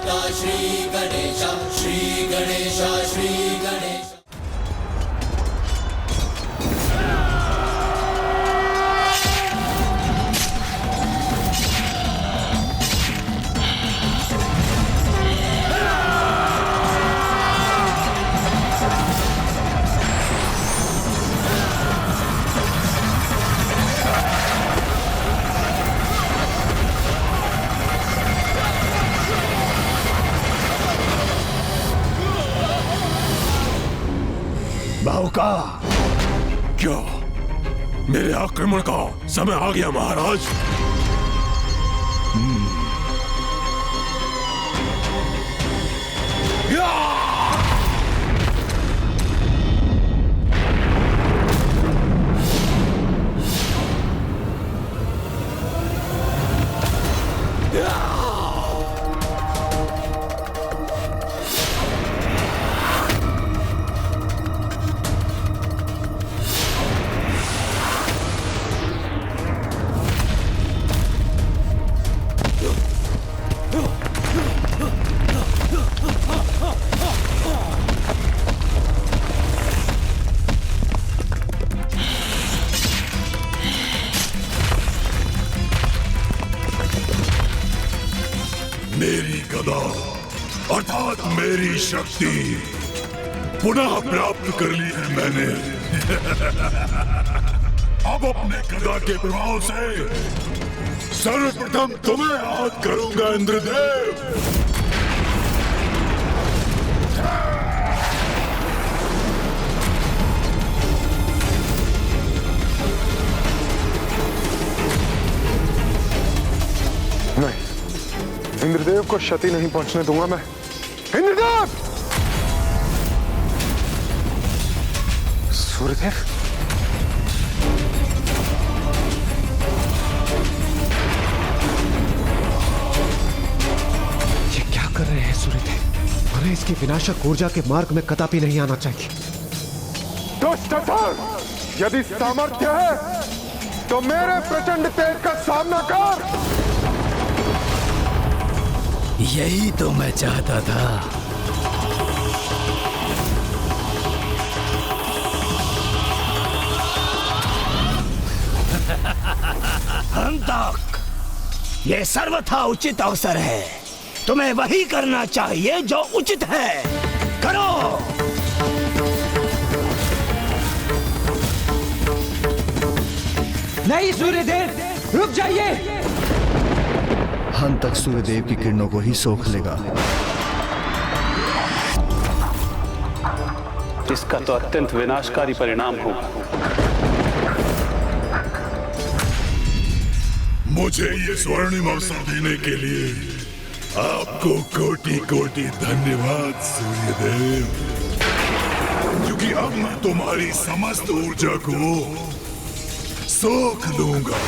श्री गणेश श्री गणेश श्री गणेश। बाहुका, क्या मेरे आक्रमण का समय आ गया महाराज? मेरी गदा अर्थात मेरी शक्ति पुनः प्राप्त कर ली है मैंने। अब अपने गदा के प्रभाव से सर्वप्रथम तुम्हें आहत करूंगा इंद्रदेव। नहीं, इंद्रदेव को क्षति नहीं पहुंचने दूंगा मैं। इंद्रदेव! सूर्यदेव? ये क्या कर रहे हैं सूर्यदेव? हमें इसकी विनाशक ऊर्जा के मार्ग में कदापि नहीं आना चाहिए। दुष्ट अथर्व, यदि सामर्थ्य है तो मेरे प्रचंड तेज का सामना कर। यही तो मैं चाहता था। हंतक, ये सर्वथा उचित अवसर है। तुम्हें वही करना चाहिए जो उचित है। करो। नहीं सूर्यदेव, रुक जाइए। हंतक सूर्यदेव की किरणों को ही सोख लेगा। इसका तो अत्यंत विनाशकारी परिणाम होगा। मुझे ये स्वर्णिम अवसर देने के लिए आपको कोटि कोटि धन्यवाद सूर्यदेव, क्योंकि अब मैं तुम्हारी समस्त ऊर्जा को सोख लूंगा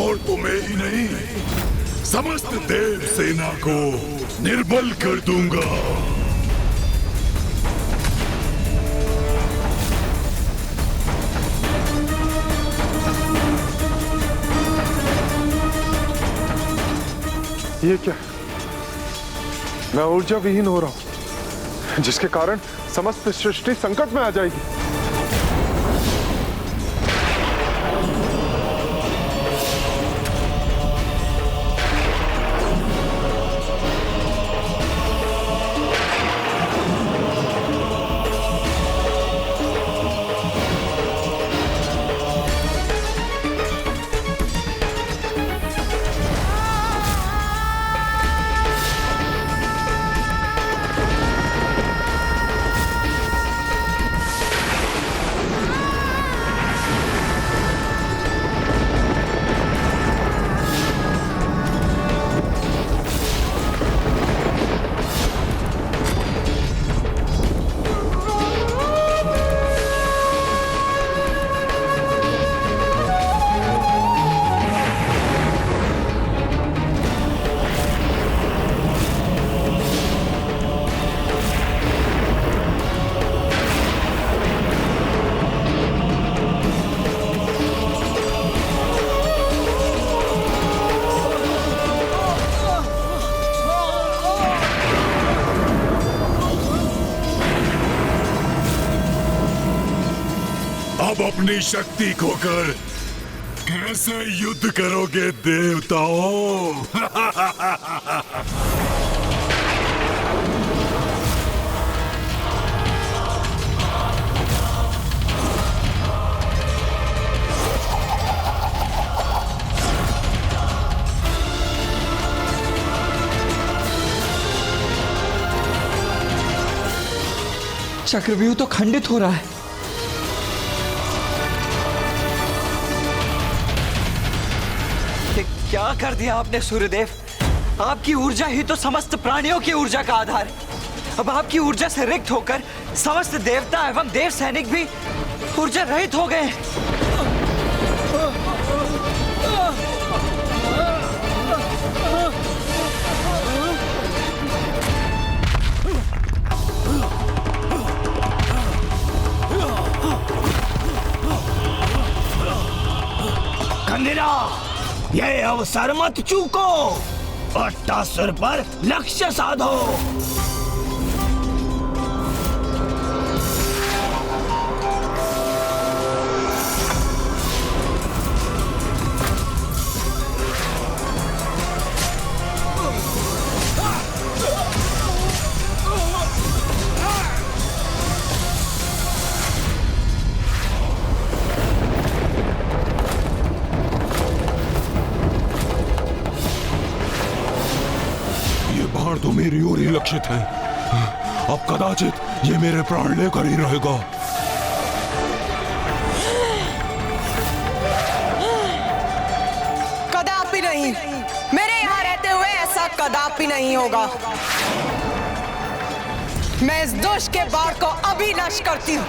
और तुम्हें ही नहीं समस्त देव सेना को निर्बल कर दूंगा। ये क्या? मैं ऊर्जा विहीन हो रहा हूं, जिसके कारण समस्त सृष्टि संकट में आ जाएगी। अपनी शक्ति खोकर कैसे युद्ध करोगे देवताओं? चक्रव्यूह तो खंडित हो रहा है। क्या कर दिया आपने सूर्यदेव? आपकी ऊर्जा ही तो समस्त प्राणियों की ऊर्जा का आधार है। अब आपकी ऊर्जा से रिक्त होकर समस्त देवता एवं देव सैनिक भी ऊर्जा रहित हो गए। खंडिरा, ये अवसर मत चूको। अट्टासुर पर लक्ष्य साधो। तो मेरी ओर ही लक्षित है। अब कदाचित ये मेरे प्राण लेकर ही रहेगा। कदापि नहीं, मेरे यहाँ रहते हुए ऐसा कदापि नहीं होगा। मैं इस दुष्ट के बाढ़ को अभी नष्ट करती हूँ।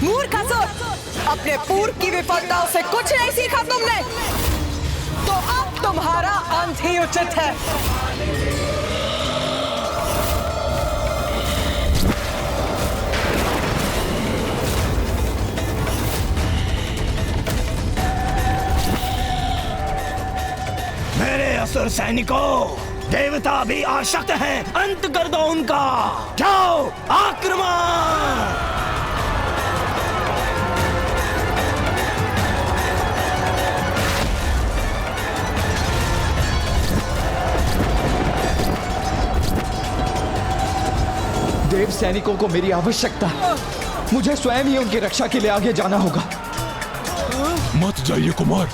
मूर्ख असुर, अपने पूर्व की विफलताओं से कुछ नहीं सीखा तुमने, तो अब तुम्हारा अंत ही उचित है। मेरे असुर सैनिकों, देवता भी आसक्त हैं। अंत कर दो उनका। जाओ, आक्रमण! देव सैनिकों को मेरी आवश्यकता। मुझे स्वयं ही उनकी रक्षा के लिए आगे जाना होगा। मत जाइए कुमार,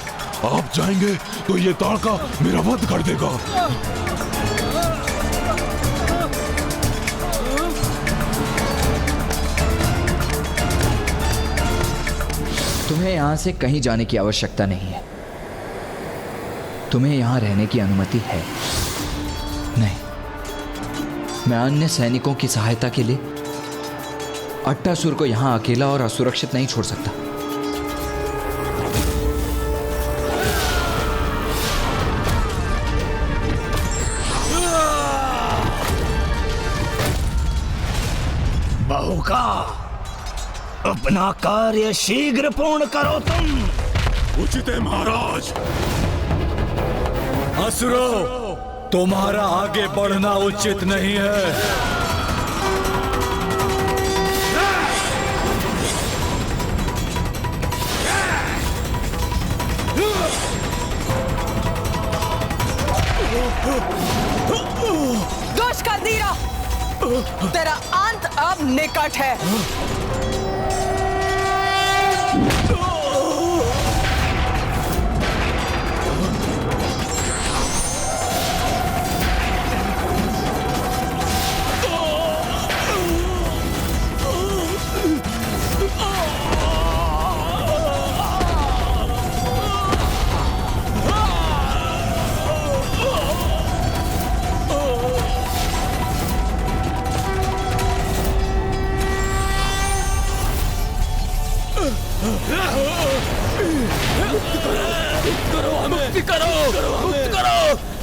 आप जाएंगे तो ये ताड़का मेरा वध कर देगा। तुम्हें यहां से कहीं जाने की आवश्यकता नहीं है। तुम्हें यहां रहने की अनुमति है। नहीं, मैं अन्य सैनिकों की सहायता के लिए अट्टासुर को यहां अकेला और असुरक्षित नहीं छोड़ सकता। बहु का अपना कार्य शीघ्र पूर्ण करो तुम। उचित है महाराज। असुरो, तुम्हारा आगे बढ़ना उचित नहीं है। दुष्ट खंडीरा, तेरा अंत अब निकट है।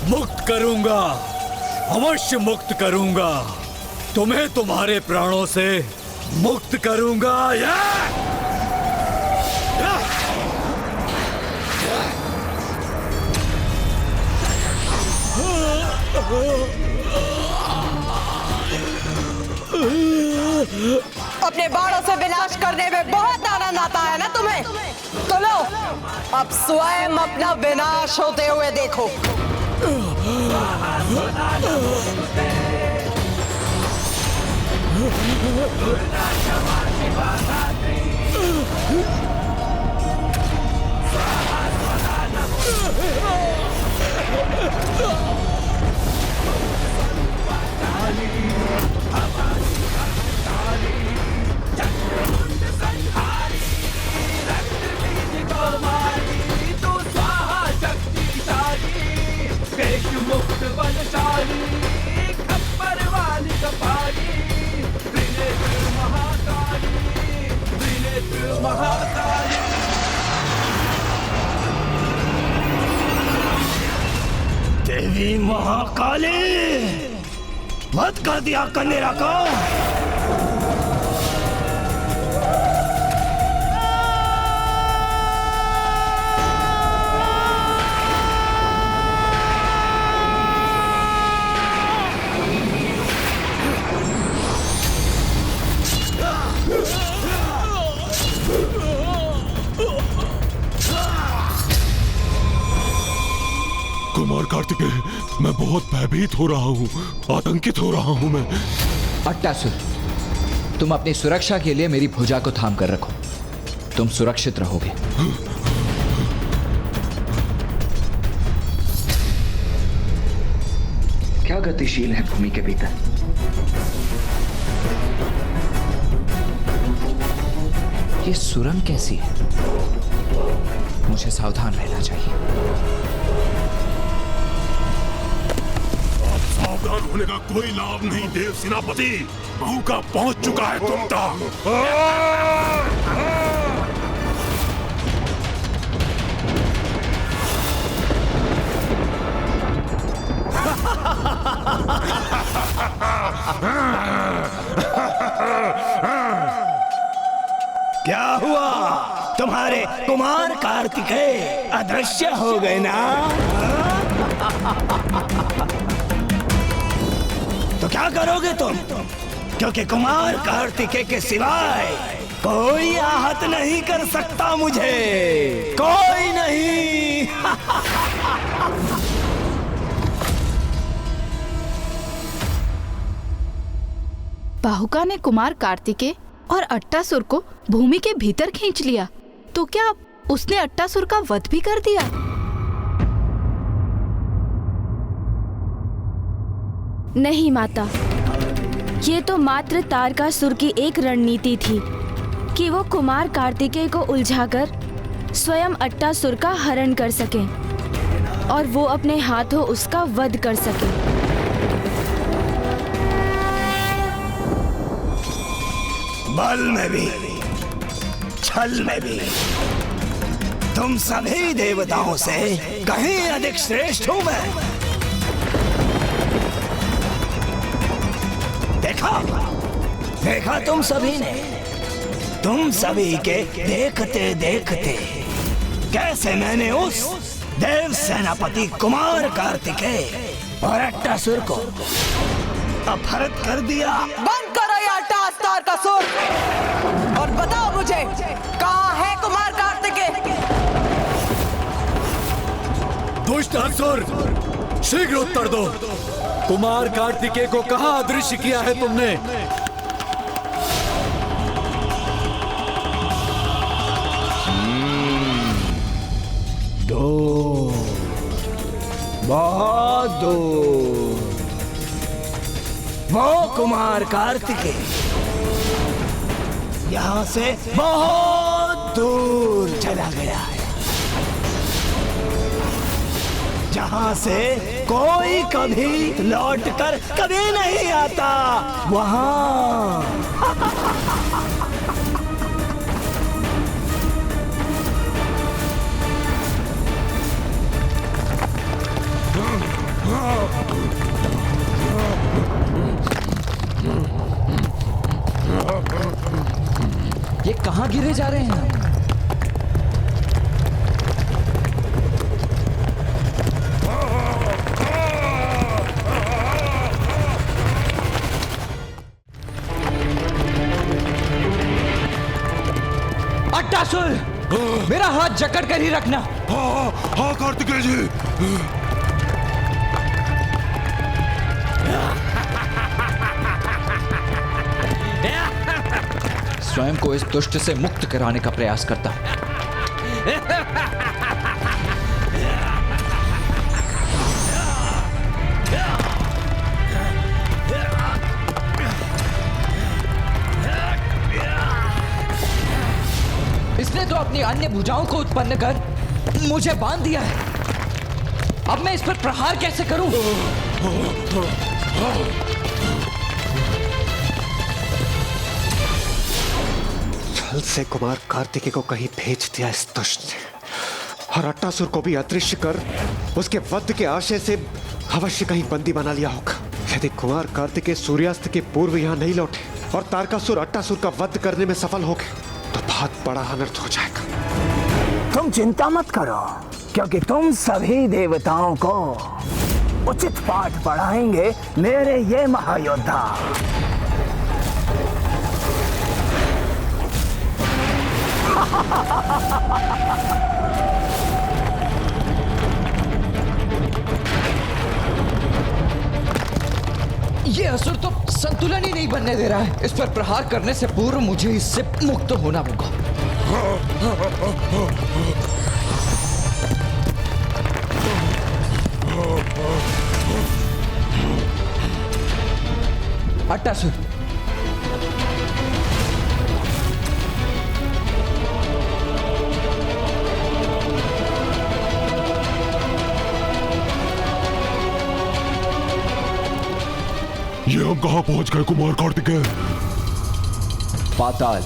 मुक्त करूंगा, अवश्य मुक्त करूंगा। तुम्हें तुम्हारे प्राणों से मुक्त करूंगा। अपने बाणों से विनाश करने में बहुत आनंद आता है ना तुम्हें? तो लो, अब स्वयं अपना विनाश होते हुए देखो। देवी महाकाली, वध कर दिया कन्या को। कुमार कार्तिकेय, मैं बहुत भयभीत हो रहा हूँ, आतंकित हो रहा हूँ मैं। अट्टासुर, तुम अपनी सुरक्षा के लिए मेरी भुजा को थाम कर रखो। तुम सुरक्षित रहोगे। क्या गतिशील है भूमि के भीतर? ये सुरंग कैसी है? मुझे सावधान रहना चाहिए। सावधान होने का कोई लाभ नहीं देव सेनापति, बहू का पहुंच चुका है तुम तक। क्या हुआ? तुम्हारे कुमार कार्तिकेय अदृश्य हो गए ना? तो क्या करोगे तुम? क्योंकि कुमार कार्तिकेय के सिवाय कोई आहत नहीं कर सकता मुझे, कोई नहीं। बाहुका ने कुमार कार्तिकेय और अट्टासुर को भूमि के भीतर खींच लिया, तो क्या उसने अट्टासुर का वध भी कर दिया? नहीं माता, ये तो मात्र तारकासुर की एक रणनीति थी कि वो कुमार कार्तिकेय को उलझाकर स्वयं अट्टासुर का हरण कर सके और वो अपने हाथों उसका वध कर सके। बल में भी, छल में भी तुम सभी देवताओं से कहीं अधिक श्रेष्ठ हूं मैं। देखा तुम सभी ने, तुम सभी के देखते देखते कैसे मैंने उस देव सेनापति कुमार कार्तिकेय और अट्टासुर को अपहृत कर दिया। बंद करो ये अट्टास तारकासुर और बताओ मुझे, कहाँ है कुमार कार्तिकेय? दुष्ट असुर, शीघ्र उत्तर दो। कुमार कार्तिकेय को कहाँ अदृश्य किया है तुमने? दूर, बहुत दूर वो कुमार कार्तिकेय यहाँ से बहुत दूर चला गया है, जहाँ से कोई कभी लौटकर कभी नहीं आता। वहाँ ये कहाँ गिरे जा रहे हैं? अट्टासुर, मेरा हाथ जकड़ कर ही रखना। हाँ कार्तिकेय जी। स्वयं को इस दुष्ट से मुक्त कराने का प्रयास करता हूं। इसने तो अपनी अन्य भुजाओं को उत्पन्न कर मुझे बांध दिया है। अब मैं इस पर प्रहार कैसे करूं? छल से कुमार कार्तिकेय को कहीं भेज दिया इस दुष्ट ने, और अट्टासुर को भी अदृश्य कर उसके वध के आशय से अवश्य कहीं बंदी बना लिया होगा। यदि कुमार कार्तिकेय सूर्यास्त के पूर्व यहाँ नहीं लौटे और तारकासुर अट्टासुर का वध करने में सफल हो गए तो बहुत बड़ा अनर्थ हो जाएगा। तुम चिंता मत करो, क्योंकि तुम सभी देवताओं को उचित पाठ पढ़ाएंगे मेरे ये महायोद्धा। ये असुर तो संतुलन ही नहीं बनने दे रहा है। इस पर प्रहार करने से पूर्व मुझे इससे मुक्त होना होगा। अट्टासुर, ये हम कहाँ पहुंच गए कुमार कार्तिकेय? पाताल।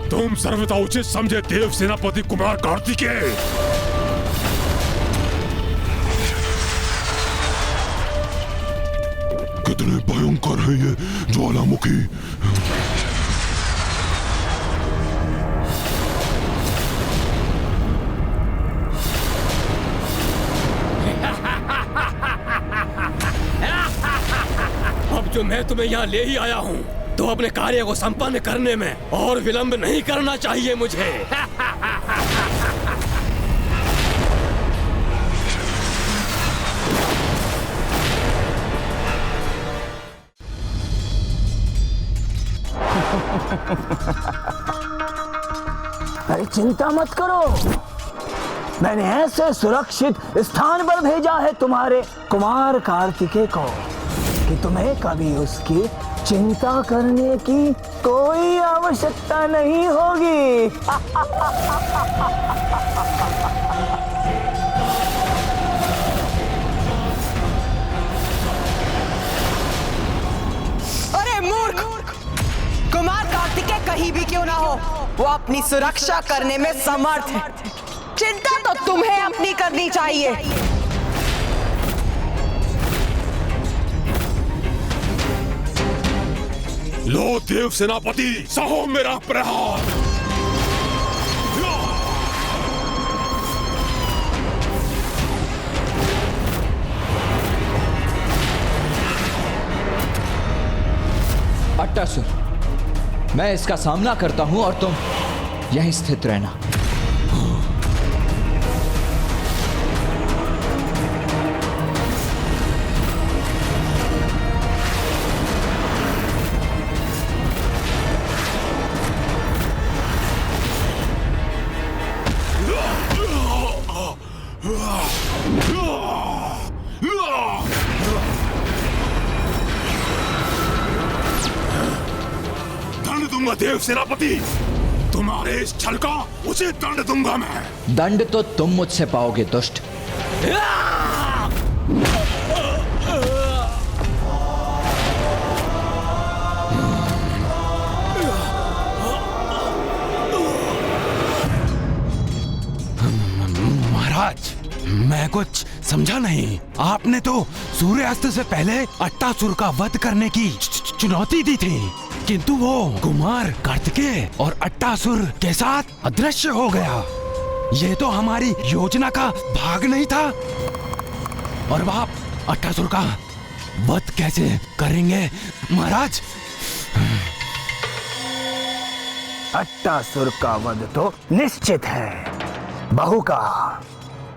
तुम सर्वथा उचित समझे देव सेनापति कुमार कार्तिकेय। कितने भयंकर है ये ज्वालामुखी। अब जो मैं तुम्हें यहाँ ले ही आया हूँ, तो अपने कार्य को संपन्न करने में और विलंब नहीं करना चाहिए मुझे। अरे चिंता मत करो, मैंने ऐसे सुरक्षित स्थान पर भेजा है तुम्हारे कुमार कार्तिकेय को कि तुम्हें कभी उसकी चिंता करने की कोई आवश्यकता नहीं होगी। अरे मूर्ख! कुमार कार्तिकेय कहीं भी क्यों ना हो, वो अपनी सुरक्षा करने में समर्थ है। चिंता तो तुम्हें अपनी करनी चाहिए। लो देव सेनापति, सहो मेरा प्रहार। अट्टासुर, मैं इसका सामना करता हूं और तुम यहीं स्थित रहना। दंड दूंगा देव सेनापति, तुम्हारे इस छल का उचित दंड दूंगा मैं। दंड तो तुम मुझसे पाओगे दुष्ट। महाराज, मैं कुछ समझा नहीं। आपने तो सूर्यास्त से पहले अट्टासुर का वध करने की चुनौती दी थी, किंतु वो कुमार कार्तिकेय और अट्टासुर के साथ अदृश्य हो गया। ये तो हमारी योजना का भाग नहीं था। और अब आप अट्टासुर का वध कैसे करेंगे महाराज? अट्टासुर का वध तो निश्चित है। बहू का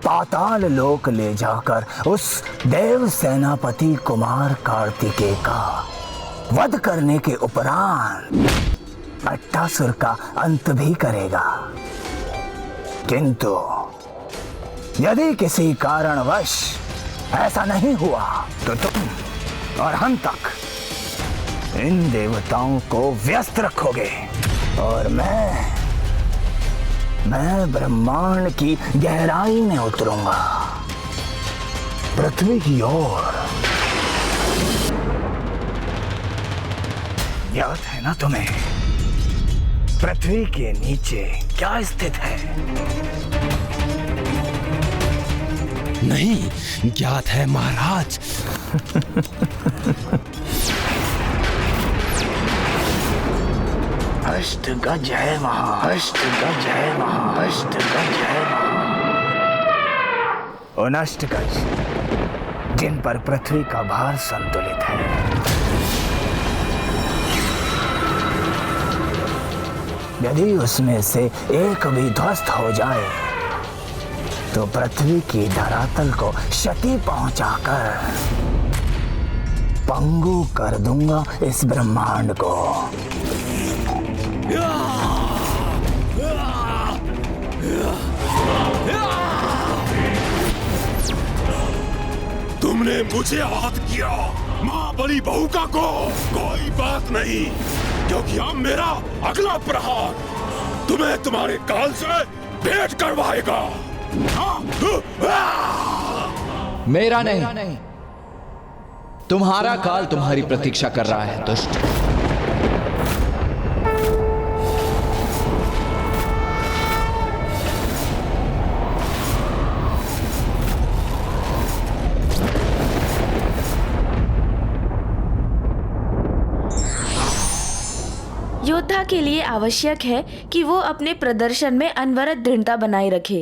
पाताल लोक ले जाकर उस देव सेनापति कुमार कार्तिकेय का वध करने के उपरांत अट्टासुर का अंत भी करेगा। किंतु यदि किसी कारणवश ऐसा नहीं हुआ तो तुम और हम तक इन देवताओं को व्यस्त रखोगे और मैं ब्रह्मांड की गहराई में उतरूंगा, पृथ्वी की ओर। याद है ना तुम्हें पृथ्वी के नीचे क्या स्थित है? नहीं ज्ञात है महाराज। अष्ट गज है वहां, अष्ट गज है वहां, अष्ट गज है वहां। उन अष्ट गज जिन पर पृथ्वी का भार संतुलित है। यदि उसमें से एक भी ध्वस्त हो जाए तो पृथ्वी की धरातल को क्षति पहुंचाकर पंगु कर दूंगा इस ब्रह्मांड को। तुमने मुझे आहत किया, मां बली बहुका को कोई बात नहीं, क्योंकि अब मेरा अगला प्रहार तुम्हें तुम्हारे काल से भेंट करवाएगा। मेरा नहीं, तुम्हारा काल तुम्हारी प्रतीक्षा कर रहा है दुष्ट। योद्धा के लिए आवश्यक है कि वो अपने प्रदर्शन में अनवरत दृढ़ता बनाए रखे।